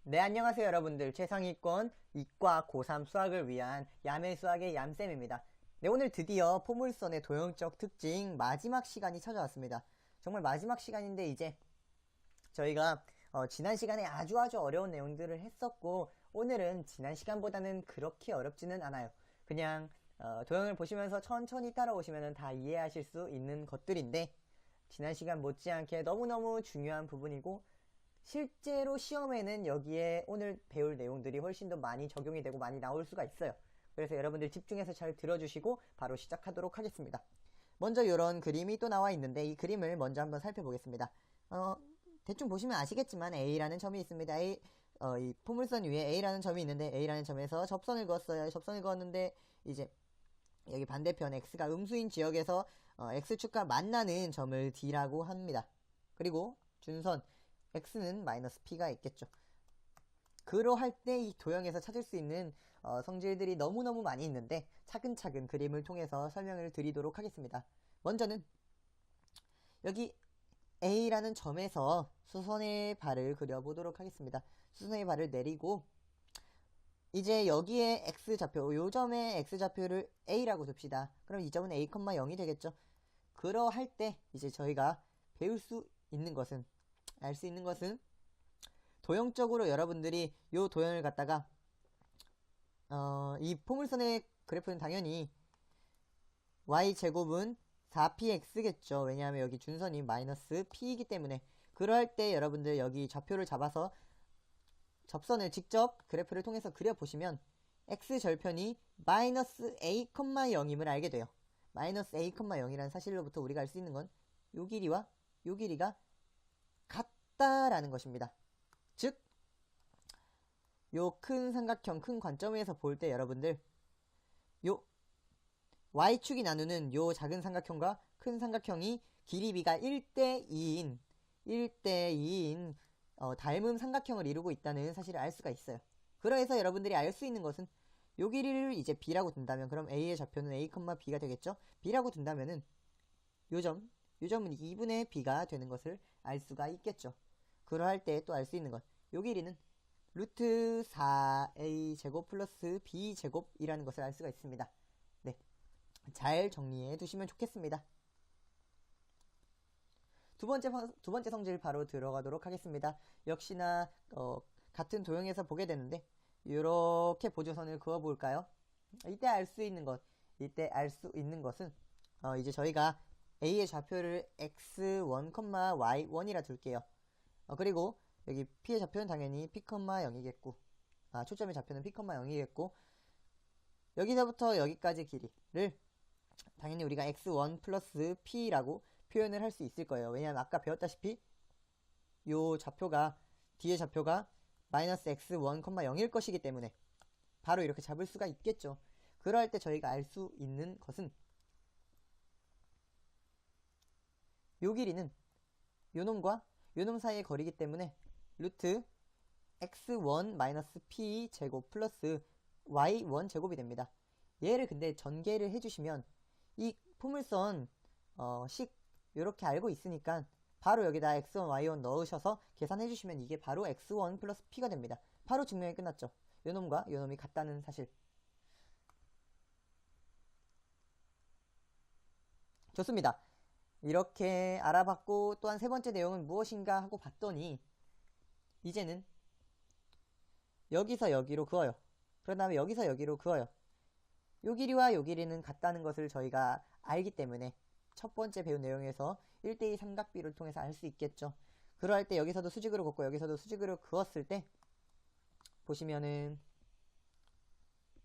네, 안녕하세요, 여러분들. 최상위권 이과 고3 수학을 위한 야매 수학의 얌쌤입니다. 네, 오늘 드디어 포물선의 도형적 특징 마지막 시간이 찾아왔습니다. 정말 마지막 시간인데 이제 저희가 지난 시간에 아주 어려운 내용들을 했었고, 오늘은 지난 시간보다는 그렇게 어렵지는 않아요. 그냥 도형을 보시면서 천천히 따라오시면 다 이해하실 수 있는 것들인데, 지난 시간 못지않게 너무너무 중요한 부분이고, 실제로 시험에는 여기에 오늘 배울 내용들이 훨씬 더 많이 적용이 되고 많이 나올 수가 있어요. 그래서 여러분들 집중해서 잘 들어주시고 바로 시작하도록 하겠습니다. 먼저 이런 그림이 또 나와 있는데 이 그림을 먼저 한번 살펴보겠습니다. 대충 보시면 아시겠지만 A라는 점이 있습니다. 이 포물선 위에 A라는 점이 있는데 A라는 점에서 접선을 그었어요. 접선을 그었는데 이제 여기 반대편 X가 음수인 지역에서 X축과 만나는 점을 D라고 합니다. 그리고 준선 X는 마이너스 P가 있겠죠. 그러할 때 이 도형에서 찾을 수 있는 성질들이 너무너무 많이 있는데 차근차근 그림을 통해서 설명을 드리도록 하겠습니다. 먼저는 여기 A라는 점에서 수선의 발을 그려보도록 하겠습니다. 수선의 발을 내리고 이제 여기에 X좌표, 요 점의 X좌표를 A라고 둡시다. 그럼 이 점은 A, 0이 되겠죠. 그러할 때 이제 저희가 배울 수 있는 것은 알 수 있는 것은 도형적으로 여러분들이 요 도형을 갖다가 이 포물선의 그래프는 당연히 y제곱은 4px겠죠. 왜냐하면 여기 준선이 마이너스 p이기 때문에 그럴 때 여러분들 여기 좌표를 잡아서 접선을 직접 그래프를 통해서 그려보시면 x절편이 마이너스 a, 0임을 알게 돼요. 마이너스 a, 0이라는 사실로부터 우리가 알 수 있는 건 요 길이와 요 길이가 같다라는 것입니다. 즉, 요 큰 삼각형, 큰 관점에서 볼 때 여러분들 요 y축이 나누는 요 작은 삼각형과 큰 삼각형이 길이 b가 1대2인 닮은 삼각형을 이루고 있다는 사실을 알 수가 있어요. 그래서 여러분들이 알 수 있는 것은 요 길이를 이제 b라고 둔다면 그럼 a의 좌표는 a, b가 되겠죠. b라고 둔다면은 요점은 2분의 b가 되는 것을 알 수가 있겠죠. 그러할 때 또 알 수 있는 것, 요 길이는 루트 4a 제곱 플러스 b 제곱이라는 것을 알 수가 있습니다. 네, 잘 정리해 두시면 좋겠습니다. 두 번째 성질 바로 들어가도록 하겠습니다. 역시나 같은 도형에서 보게 되는데 이렇게 보조선을 그어볼까요? 이때 알 수 있는 것은 이제 저희가 A의 좌표를 x1, y1이라 둘게요. 그리고 여기 P의 좌표는 당연히 P, 0이겠고 초점의 좌표는 P, 0이겠고 여기서부터 여기까지 길이를 당연히 우리가 x1 플러스 P라고 표현을 할 수 있을 거예요. 왜냐하면 아까 배웠다시피 요 좌표가 D의 좌표가 마이너스 x1, 0일 것이기 때문에 바로 이렇게 잡을 수가 있겠죠. 그럴 때 저희가 알 수 있는 것은 요 길이는 요놈과 요놈 사이의 거리이기 때문에 루트 x1 마이너스 p 제곱 플러스 y1 제곱이 됩니다. 얘를 근데 전개를 해주시면 이 포물선 식 이렇게 알고 있으니까 바로 여기다 x1, y1 넣으셔서 계산해주시면 이게 바로 x1 플러스 p가 됩니다. 바로 증명이 끝났죠. 요놈과 요놈이 같다는 사실. 좋습니다. 이렇게 알아봤고 또한 세 번째 내용은 무엇인가 하고 봤더니 이제는 여기서 여기로 그어요. 그런 다음에 여기서 여기로 그어요. 요 길이와 요 길이는 같다는 것을 저희가 알기 때문에 첫 번째 배운 내용에서 1대2 삼각비를 통해서 알 수 있겠죠. 그럴 때 여기서도 수직으로 긋고 여기서도 수직으로 그었을 때 보시면은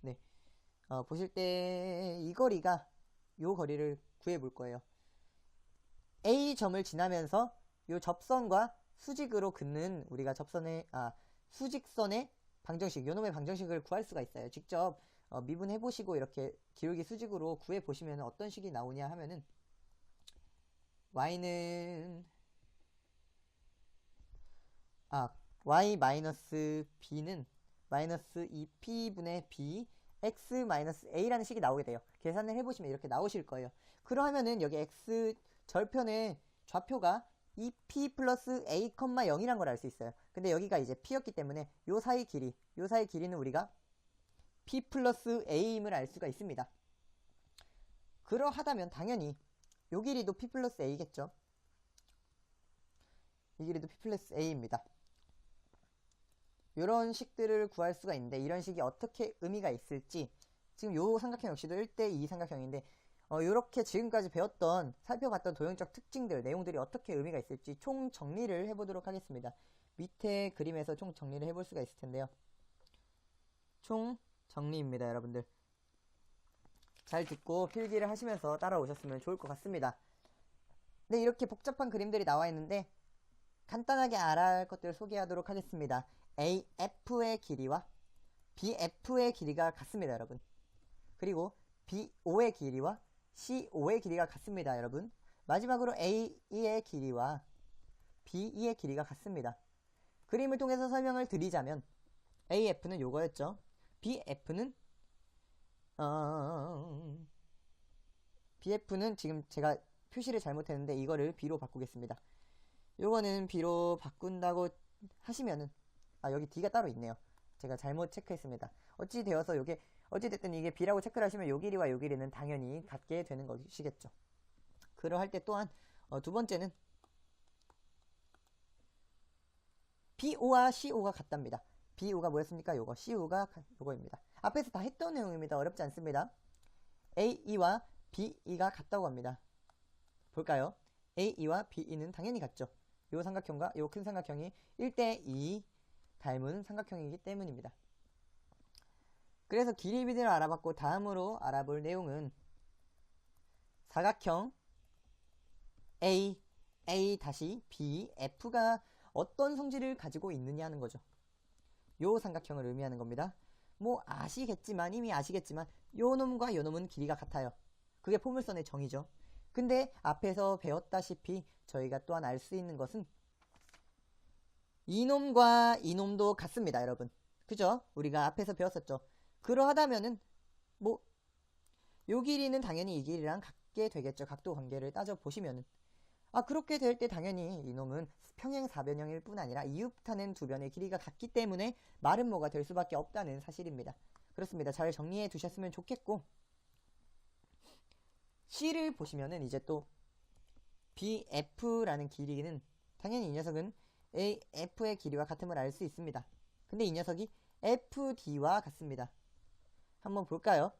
네, 보실 때 이 거리가 요 거리를 구해볼 거예요. A점을 지나면서 요 접선과 수직으로 긋는 우리가 수직선의 방정식, 요놈의 방정식을 구할 수가 있어요. 직접 미분해보시고 이렇게 기울기 수직으로 구해보시면 어떤 식이 나오냐 하면은 y는 y-b는 마이너스 2p분의 b x-a라는 식이 나오게 돼요. 계산을 해보시면 이렇게 나오실 거예요. 그러면은 여기 x 절편의 좌표가 이 P 플러스 A, 0이란 걸 알 수 있어요. 근데 여기가 이제 P였기 때문에 요 사이 길이는 우리가 P 플러스 A임을 알 수가 있습니다. 그러하다면 당연히 요 길이도 P 플러스 A겠죠. 이 길이도 P 플러스 A입니다. 이런 식들을 구할 수가 있는데 이런 식이 어떻게 의미가 있을지 지금 요 삼각형 역시도 1대2 삼각형인데 요렇게 지금까지 배웠던 살펴봤던 도형적 특징들 내용들이 어떻게 의미가 있을지 총 정리를 해보도록 하겠습니다. 밑에 그림에서 총 정리를 해볼 수가 있을 텐데요. 총 정리입니다. 여러분들 잘 듣고 필기를 하시면서 따라오셨으면 좋을 것 같습니다. 네, 이렇게 복잡한 그림들이 나와 있는데 간단하게 알아야 할 것들을 소개하도록 하겠습니다. AF의 길이와 BF의 길이가 같습니다, 여러분. 그리고 BO의 길이와 CO의 길이가 같습니다, 여러분. 마지막으로 AE의 길이와 BE의 길이가 같습니다. 그림을 통해서 설명을 드리자면 AF는 요거였죠. BF는 지금 제가 표시를 잘못했는데 이거를 B로 바꾸겠습니다. 요거는 B로 바꾼다고 하시면은 여기 D가 따로 있네요. 제가 잘못 체크했습니다. 어찌됐든 이게 B라고 체크를 하시면 요 길이와 요 길이는 당연히 같게 되는 것이겠죠. 그러할 때 또한 두 번째는 BO와 CO가 같답니다. BO가 뭐였습니까? 요거. CO가 요거입니다. 앞에서 다 했던 내용입니다. 어렵지 않습니다. AE와 BE가 같다고 합니다. 볼까요? AE와 BE는 당연히 같죠. 요 삼각형과 요 큰 삼각형이 1대2 닮은 삼각형이기 때문입니다. 그래서 길이 비례를 알아봤고 다음으로 알아볼 내용은 사각형 A-B, F가 어떤 성질을 가지고 있느냐 하는 거죠. 요 삼각형을 의미하는 겁니다. 뭐 이미 아시겠지만 요 놈과 요 놈은 길이가 같아요. 그게 포물선의 정의죠. 근데 앞에서 배웠다시피 저희가 또한 알 수 있는 것은 이놈과 이놈도 같습니다, 여러분. 그죠? 우리가 앞에서 배웠었죠. 그러하다면은 요 길이는 당연히 이 길이랑 같게 되겠죠. 각도 관계를 따져보시면은. 그렇게 될 때 당연히 이놈은 평행사변형일 뿐 아니라 이웃하는 두 변의 길이가 같기 때문에 마름모가 될 수밖에 없다는 사실입니다. 그렇습니다. 잘 정리해 두셨으면 좋겠고 C를 보시면은 이제 또 BF라는 길이는 당연히 이 녀석은 AF의 길이와 같음을 알 수 있습니다. 근데 이 녀석이 FD와 같습니다. 한번 볼까요?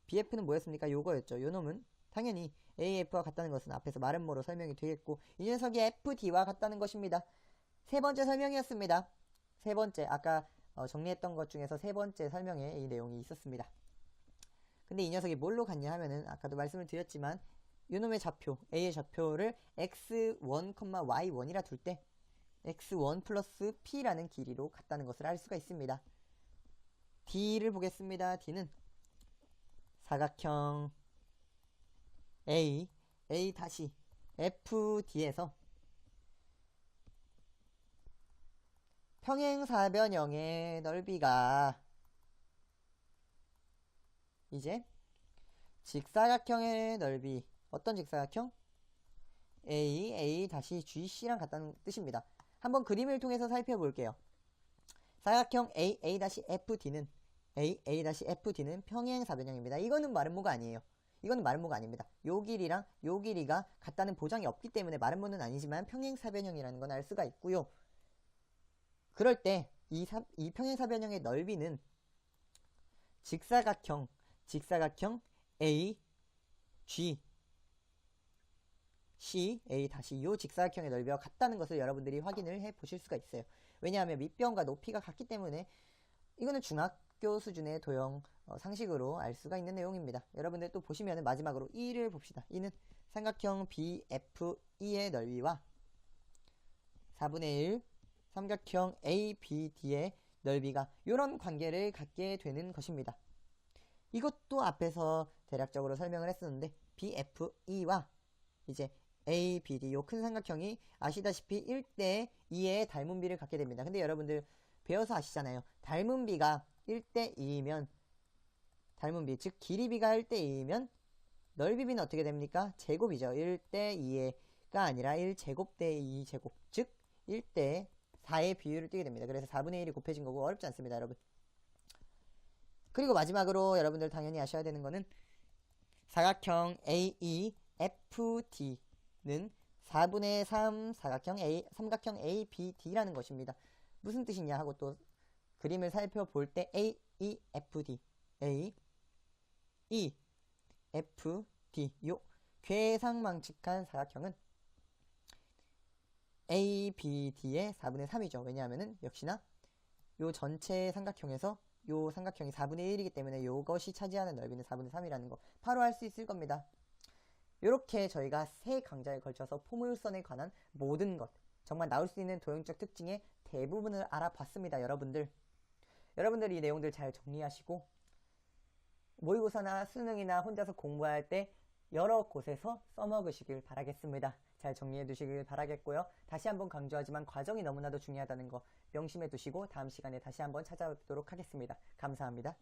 BF는 뭐였습니까? 요거였죠. 요 놈은 당연히 AF와 같다는 것은 앞에서 마름모로 설명이 되겠고 이 녀석이 FD와 같다는 것입니다. 세 번째 설명이었습니다. 세 번째 아까 정리했던 것 중에서 세 번째 설명에 이 내용이 있었습니다. 근데 이 녀석이 뭘로 같냐 하면은 아까도 말씀을 드렸지만 요놈의 좌표 A의 좌표를 x1, y1이라 둘 때 x1 플러스 p라는 길이로 같다는 것을 알 수가 있습니다. D를 보겠습니다. D는 사각형 A-FD에서 평행사변형의 넓이가 이제 직사각형의 넓이 어떤 직사각형? A-GC랑 같다는 뜻입니다. 한번 그림을 통해서 살펴볼게요. 사각형 A-FD는 평행사변형입니다. 이거는 마름모가 아니에요. 이거는 마름모가 아닙니다. 요 길이랑 요 길이가 같다는 보장이 없기 때문에 마름모는 아니지만 평행사변형이라는 건 알 수가 있고요. 그럴 때 이 평행사변형의 넓이는 직사각형 A, G, C, A 요 직사각형의 넓이와 같다는 것을 여러분들이 확인을 해 보실 수가 있어요. 왜냐하면 밑변과 높이가 같기 때문에 이거는 중학교 수준의 도형 상식으로 알 수가 있는 내용입니다. 여러분들 또 보시면 마지막으로 E를 봅시다. E는 삼각형 BFE의 넓이와 4분의 1 삼각형 ABD의 넓이가 이런 관계를 갖게 되는 것입니다. 이것도 앞에서 대략적으로 설명을 했었는데 BFE와 이제 ABD 요 큰 삼각형이 아시다시피 1대2의 닮은 비를 갖게 됩니다. 근데 여러분들 배워서 아시잖아요. 닮은 비가 1대2이면 닮은 비, 즉 길이 비가 1대2이면 넓이 비는 어떻게 됩니까? 제곱이죠. 1대2의 아니라 1제곱 대 2제곱, 즉 1대 4의 비율을 띄게 됩니다. 그래서 4분의 1이 곱해진 거고 어렵지 않습니다, 여러분. 그리고 마지막으로 여러분들 당연히 아셔야 되는 거는 사각형 AEFT는 4분의 3 삼각형 ABD라는 것입니다. 무슨 뜻이냐 하고 또 그림을 살펴볼 때 AEFD, AEFD 요 괴상망측한 사각형은 ABD의 4분의 3이죠. 왜냐하면은 역시나 요 전체 삼각형에서 요 삼각형이 4분의 1이기 때문에 요것이 차지하는 넓이는 4분의 3이라는 거 바로 알 수 있을 겁니다. 이렇게 저희가 세 강좌에 걸쳐서 포물선에 관한 모든 것, 정말 나올 수 있는 도형적 특징의 대부분을 알아봤습니다. 여러분들이 이 내용들 잘 정리하시고 모의고사나 수능이나 혼자서 공부할 때 여러 곳에서 써먹으시길 바라겠습니다. 잘 정리해 두시길 바라겠고요. 다시 한번 강조하지만 과정이 너무나도 중요하다는 거 명심해 두시고 다음 시간에 다시 한번 찾아뵙도록 하겠습니다. 감사합니다.